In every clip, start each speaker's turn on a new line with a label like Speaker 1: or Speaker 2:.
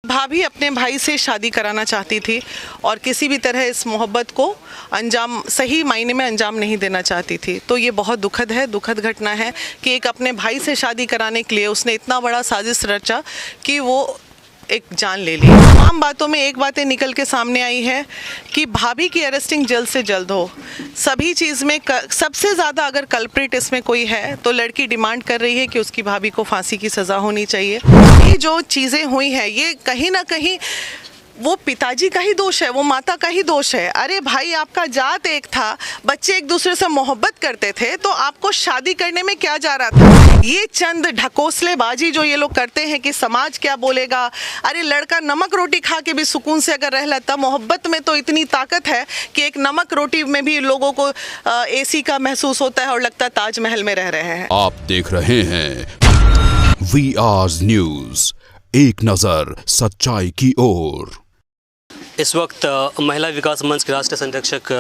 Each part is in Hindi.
Speaker 1: भाभी अपने भाई से शादी कराना चाहती थी और किसी भी तरह इस मोहब्बत को अंजाम सही मायने में अंजाम नहीं देना चाहती थी। तो ये बहुत दुखद घटना है कि एक अपने भाई से शादी कराने के लिए उसने इतना बड़ा साजिश रचा कि वो एक जान ले ली। तमाम बातों में एक बातें निकल के सामने आई है कि भाभी की अरेस्टिंग जल्द से जल्द हो। सभी चीज़ में सबसे ज़्यादा अगर कल्प्रिट इसमें कोई है तो लड़की डिमांड कर रही है कि उसकी भाभी को फांसी की सज़ा होनी चाहिए। ये जो चीज़ें हुई हैं ये कहीं ना कहीं वो पिताजी का ही दोष है, वो माता का ही दोष है। अरे भाई, आपका जात एक था, बच्चे एक दूसरे से मोहब्बत करते थे, तो आपको शादी करने में क्या जा रहा था? ये चंद ढकोसलेबाजी जो ये लोग करते हैं कि समाज क्या बोलेगा। अरे लड़का नमक रोटी खा के भी सुकून से अगर रह लेता, मोहब्बत में तो इतनी ताकत है कि एक नमक रोटी में भी लोगों को एसी का महसूस होता है और लगता है ताजमहल में रह रहे हैं।
Speaker 2: आप देख रहे हैं VR न्यूज, एक नजर सच्चाई की ओर।
Speaker 3: इस वक्त महिला विकास मंच के राष्ट्रीय संरक्षक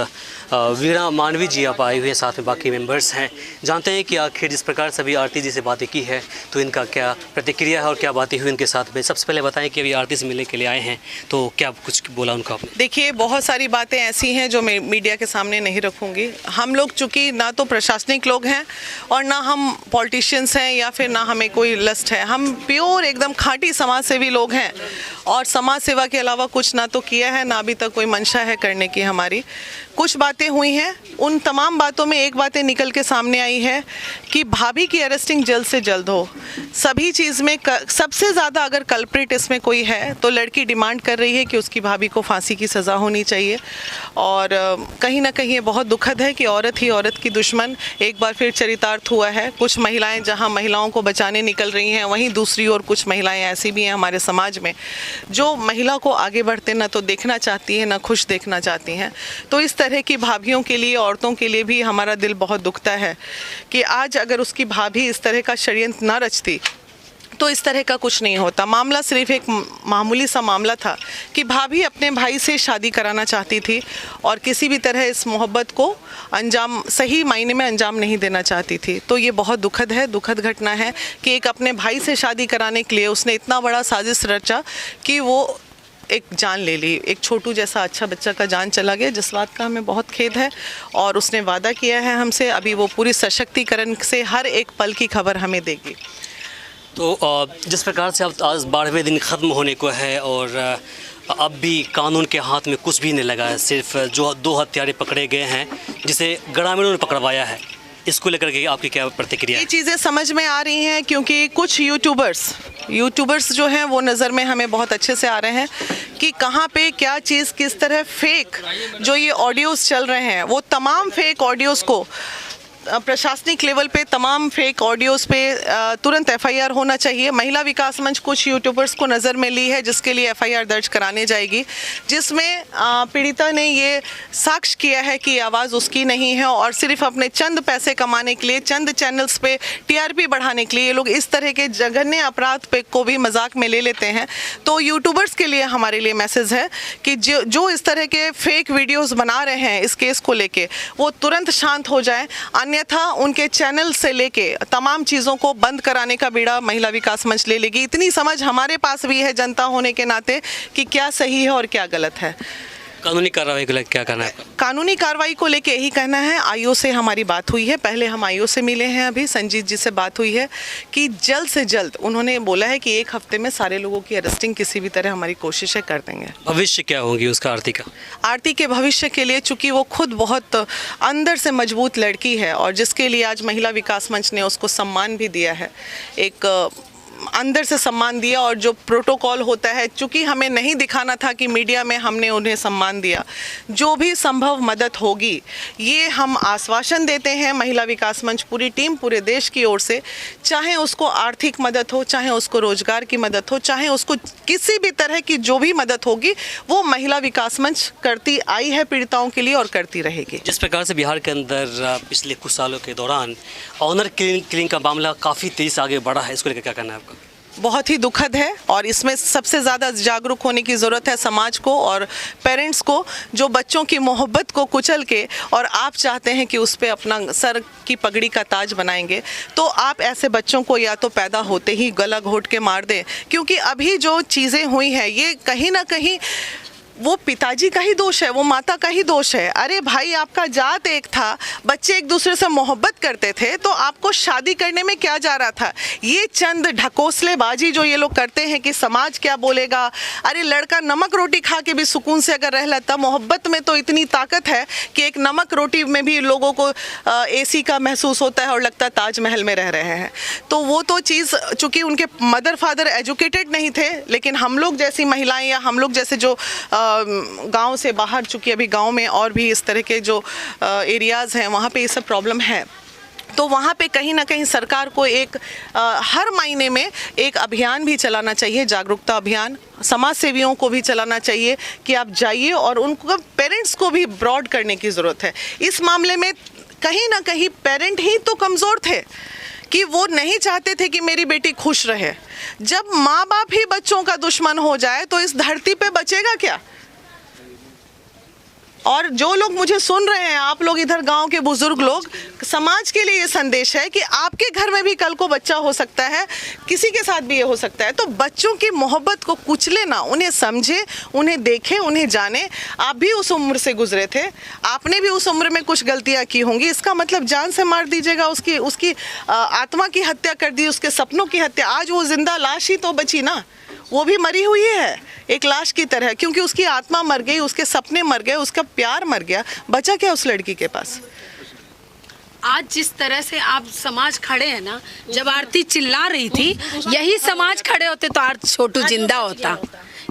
Speaker 3: वीणा मानवी जी आप आए हुए हैं, साथ में बाकी मेंबर्स हैं। जानते हैं कि आखिर जिस प्रकार सभी आरती जी से बातें की है तो इनका क्या प्रतिक्रिया है और क्या बातें हुई इनके साथ में। सबसे पहले बताएं कि अभी आरती से मिलने के लिए आए हैं तो क्या कुछ बोला उनको आपने?
Speaker 1: देखिए, बहुत सारी बातें ऐसी हैं जो मैं मीडिया के सामने नहीं रखूँगी। हम लोग चूँकि ना तो प्रशासनिक लोग हैं और ना हम पॉलिटिशियंस हैं या फिर ना हमें कोई लस्ट है। हम प्योर एकदम खाँटी समाज सेवी लोग हैं और समाज सेवा के अलावा कुछ ना तो किया है ना अभी तक कोई मंशा है करने की हमारी। कुछ बातें हुई हैं, उन तमाम बातों में एक बातें निकल के सामने आई है कि भाभी की अरेस्टिंग जल्द से जल्द हो। सभी चीज़ में सबसे ज़्यादा अगर कल्प्रिट इसमें कोई है तो लड़की डिमांड कर रही है कि उसकी भाभी को फांसी की सज़ा होनी चाहिए। और कहीं ना कहीं ये बहुत दुखद है कि औरत ही औरत की दुश्मन एक बार फिर चरितार्थ हुआ है। कुछ महिलाएं जहां महिलाओं को बचाने निकल रही हैं, वहीं दूसरी ओर कुछ महिलाएं ऐसी भी हैं हमारे समाज में जो महिला को आगे बढ़ते ना तो देखना चाहती हैं ना खुश देखना चाहती हैं। तो इस तरह की भाभियों के लिए, औरतों के लिए भी हमारा दिल बहुत दुखता है कि आज अगर उसकी भाभी इस तरह का षड्यंत्र न रचती तो इस तरह का कुछ नहीं होता। मामला सिर्फ एक मामूली सा मामला था कि भाभी अपने भाई से शादी कराना चाहती थी और किसी भी तरह इस मोहब्बत को अंजाम सही मायने में अंजाम नहीं देना चाहती थी। तो ये बहुत दुखद घटना है कि एक अपने भाई से शादी कराने के लिए उसने इतना बड़ा साजिश रचा कि वो एक जान ले ली। एक छोटू जैसा अच्छा बच्चा का जान चला गया, जिस बात का हमें बहुत खेद है। और उसने वादा किया है हमसे, अभी वो पूरी सशक्तिकरण से हर एक पल की खबर हमें देगी।
Speaker 3: तो जिस प्रकार से अब आज 12वें दिन ख़त्म होने को है और अब भी कानून के हाथ में कुछ भी नहीं लगा है, सिर्फ जो 2 हत्यारे पकड़े गए हैं जिसे ग्रामीणों ने पकड़वाया है, इसको लेकर के आपकी क्या प्रतिक्रिया है?
Speaker 1: ये चीज़ें समझ में आ रही हैं क्योंकि कुछ यूट्यूबर्स जो हैं वो नज़र में हमें बहुत अच्छे से आ रहे हैं कि कहाँ पे क्या चीज़ किस तरह फेक जो ये ऑडियोज़ चल रहे हैं, वो तमाम फेक ऑडियोज़ को प्रशासनिक लेवल पे तमाम फेक ऑडियोज़ पे तुरंत FIR होना चाहिए। महिला विकास मंच कुछ यूट्यूबर्स को नज़र में ली है जिसके लिए FIR दर्ज कराने जाएगी, जिसमें पीड़िता ने ये साक्ष्य किया है कि आवाज़ उसकी नहीं है और सिर्फ अपने चंद पैसे कमाने के लिए, चंद चैनल्स पे TRP बढ़ाने के लिए ये लोग इस तरह के जघन्य अपराध पे को भी मजाक में ले लेते हैं। तो यूट्यूबर्स के लिए हमारे लिए मैसेज है कि जो इस तरह के फेक वीडियोज़ बना रहे हैं इस केस को लेके, वो तुरंत शांत हो जाए, अन्यथा उनके चैनल से लेके तमाम चीज़ों को बंद कराने का बीड़ा महिला विकास मंच ले लेगी। इतनी समझ हमारे पास भी है जनता होने के नाते कि क्या सही है और क्या गलत है।
Speaker 3: कानूनी कार्रवाई को लेकर क्या कहना है?
Speaker 1: कानूनी कार्रवाई को लेके यही कहना है, आईओ से हमारी बात हुई है, पहले हम आईओ से मिले हैं, अभी संजीत जी से बात हुई है कि जल्द से जल्द उन्होंने बोला है कि 1 हफ्ते में सारे लोगों की अरेस्टिंग किसी भी तरह हमारी कोशिशें कर देंगे।
Speaker 3: भविष्य क्या होगी उसका आरती के
Speaker 1: भविष्य के लिए, चूँकि वो खुद बहुत अंदर से मजबूत लड़की है और जिसके लिए आज महिला विकास मंच ने उसको सम्मान भी दिया है, एक अंदर से सम्मान दिया। और जो प्रोटोकॉल होता है, चूँकि हमें नहीं दिखाना था कि मीडिया में हमने उन्हें सम्मान दिया, जो भी संभव मदद होगी ये हम आश्वासन देते हैं महिला विकास मंच पूरी टीम पूरे देश की ओर से, चाहे उसको आर्थिक मदद हो, चाहे उसको रोजगार की मदद हो, चाहे उसको किसी भी तरह की जो भी मदद होगी वो महिला विकास मंच करती आई है पीड़िताओं के लिए और करती रहेगी।
Speaker 3: जिस प्रकार से बिहार के अंदर पिछले कुछ सालों के दौरान ऑनर किलिंग का मामला काफ़ी तेज़ी से आगे बढ़ा है, इसको लेकर क्या कहना है आपका?
Speaker 1: बहुत ही दुखद है और इसमें सबसे ज़्यादा जागरूक होने की ज़रूरत है समाज को और पेरेंट्स को, जो बच्चों की मोहब्बत को कुचल के और आप चाहते हैं कि उस पर अपना सर की पगड़ी का ताज बनाएंगे, तो आप ऐसे बच्चों को या तो पैदा होते ही गला घोट के मार दें। क्योंकि अभी जो चीज़ें हुई हैं ये कहीं ना कहीं वो पिताजी का ही दोष है, वो माता का ही दोष है। अरे भाई, आपका जात एक था, बच्चे एक दूसरे से मोहब्बत करते थे, तो आपको शादी करने में क्या जा रहा था? ये चंद ढकोसलेबाजी जो ये लोग करते हैं कि समाज क्या बोलेगा। अरे लड़का नमक रोटी खा के भी सुकून से अगर रह लेता, मोहब्बत में तो इतनी ताकत है कि एक नमक रोटी में भी लोगों को AC का महसूस होता है और लगता है ताजमहल में रह रहे हैं। तो वो तो चीज़, चूँकि उनके मदर फादर एजुकेटेड नहीं थे, लेकिन हम लोग जैसी महिलाएं या हम लोग जैसे जो गांव से बाहर, चूँकि अभी गांव में और भी इस तरह के जो एरियाज़ हैं वहाँ पे ये सब प्रॉब्लम है, तो वहाँ पे कहीं ना कहीं सरकार को एक हर महीने में एक अभियान भी चलाना चाहिए, जागरूकता अभियान। समाज सेवियों को भी चलाना चाहिए कि आप जाइए और उनको, पेरेंट्स को भी ब्रॉड करने की ज़रूरत है। इस मामले में कहीं ना कहीं पेरेंट ही तो कमज़ोर थे कि वो नहीं चाहते थे कि मेरी बेटी खुश रहे। जब माँ बाप ही बच्चों का दुश्मन हो जाए तो इस धरती पे बचेगा क्या? और जो लोग मुझे सुन रहे हैं, आप लोग इधर गांव के बुजुर्ग लोग, समाज के लिए ये संदेश है कि आपके घर में भी कल को बच्चा हो सकता है, किसी के साथ भी ये हो सकता है। तो बच्चों की मोहब्बत को कुचले ना, उन्हें समझे, उन्हें देखें, उन्हें जाने। आप भी उस उम्र से गुजरे थे, आपने भी उस उम्र में कुछ गलतियां की होंगी। इसका मतलब जान से मार दीजिएगा, उसकी आत्मा की हत्या कर दी, उसके सपनों की हत्या। आज वो जिंदा लाश ही तो बची ना, वो भी मरी हुई है एक लाश की तरह, क्योंकि उसकी आत्मा मर गई, उसके सपने मर गए, उसका प्यार मर गया। बचा क्या उस लड़की के पास?
Speaker 4: आज जिस तरह से आप समाज खड़े हैं ना, जब आरती चिल्ला रही थी, यही समाज खड़े होते तो आज छोटू जिंदा होता।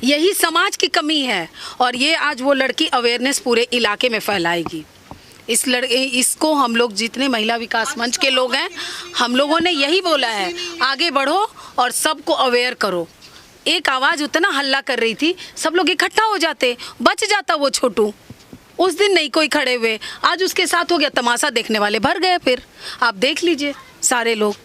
Speaker 4: यही समाज की कमी है और ये आज वो लड़की अवेयरनेस पूरे इलाके में फैलाएगी। इसको हम लोग जितने महिला विकास मंच के लोग हैं, हम लोगों ने यही बोला है, आगे बढ़ो और सबको अवेयर करो। एक आवाज़ उतना हल्ला कर रही थी, सब लोग इकट्ठा हो जाते, बच जाता वो छोटू। उस दिन नहीं कोई खड़े हुए, आज उसके साथ हो गया, तमाशा देखने वाले भर गए। फिर आप देख लीजिए सारे लोग।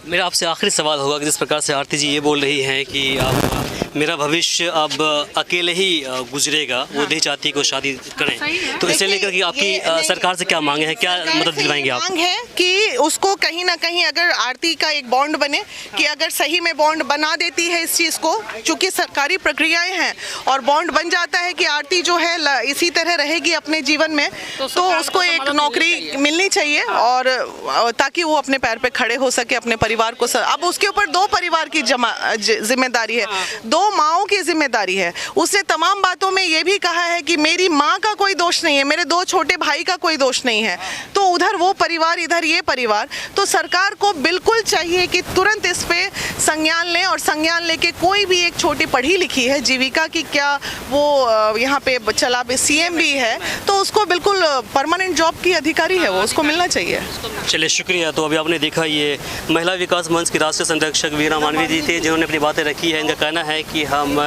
Speaker 3: मेरा आपसे आखिरी सवाल होगा कि जिस प्रकार से आरती जी ये बोल रही हैं कि आप मेरा भविष्य अब अकेले ही गुजरेगा, वो नहीं चाहती को शादी करें, तो इसे लेकर कि आपकी सरकार से क्या मांगे हैं, क्या मदद दिलवाएंगे आप?
Speaker 1: मांग है कि उसको कहीं ना कहीं अगर आरती का एक बॉन्ड बने, कि अगर सही में बॉन्ड बना देती है इस चीज़ को, चूँकि सरकारी प्रक्रियाएं हैं और बॉन्ड बन जाता है कि आरती जो है इसी तरह रहेगी अपने जीवन में, तो उसको एक नौकरी मिलनी चाहिए और ताकि वो अपने पैर पे खड़े हो सके, अपने परिवार को। अब उसके ऊपर 2 परिवार की जिम्मेदारी है, 2 माओं की जिम्मेदारी है। उसने तमाम बातों में ये भी कहा है कि मेरी माँ का कोई दोष नहीं है, मेरे 2 छोटे भाई का कोई दोष नहीं है। तो उधर वो परिवार, इधर ये परिवार। तो सरकार को बिल्कुल चाहिए कि तुरंत इस पे संज्ञान लें और संज्ञान लेके कोई भी एक छोटी पढ़ी लिखी है, जीविका की क्या वो यहाँ पे चला CM भी है, तो उसको बिल्कुल परमानेंट जॉब की अधिकारी है, वो उसको मिलना चाहिए।
Speaker 3: चलिए, शुक्रिया। तो अभी आपने देखा, ये महिला विकास मंच की राष्ट्रीय संरक्षक वीणा मानवी जी थे, जिन्होंने अपनी बातें रखी है। इनका कहना है कि हम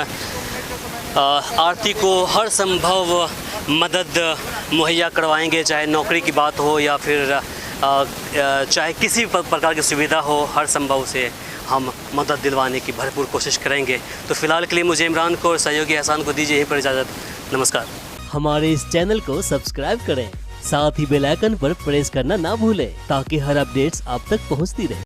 Speaker 3: आरती को हर संभव मदद मुहैया करवाएंगे, चाहे नौकरी की बात हो या फिर चाहे किसी प्रकार की सुविधा हो, हर संभव से हम मदद दिलवाने की भरपूर कोशिश करेंगे। तो फिलहाल के लिए मुझे इमरान को और सहयोगी एहसान को दीजिए यहीं पर इजाज़त। नमस्कार।
Speaker 5: हमारे इस चैनल को सब्सक्राइब करें, साथ ही बेल आइकन पर प्रेस करना ना भूलें ताकि हर अपडेट्स आप तक पहुंचती रहे।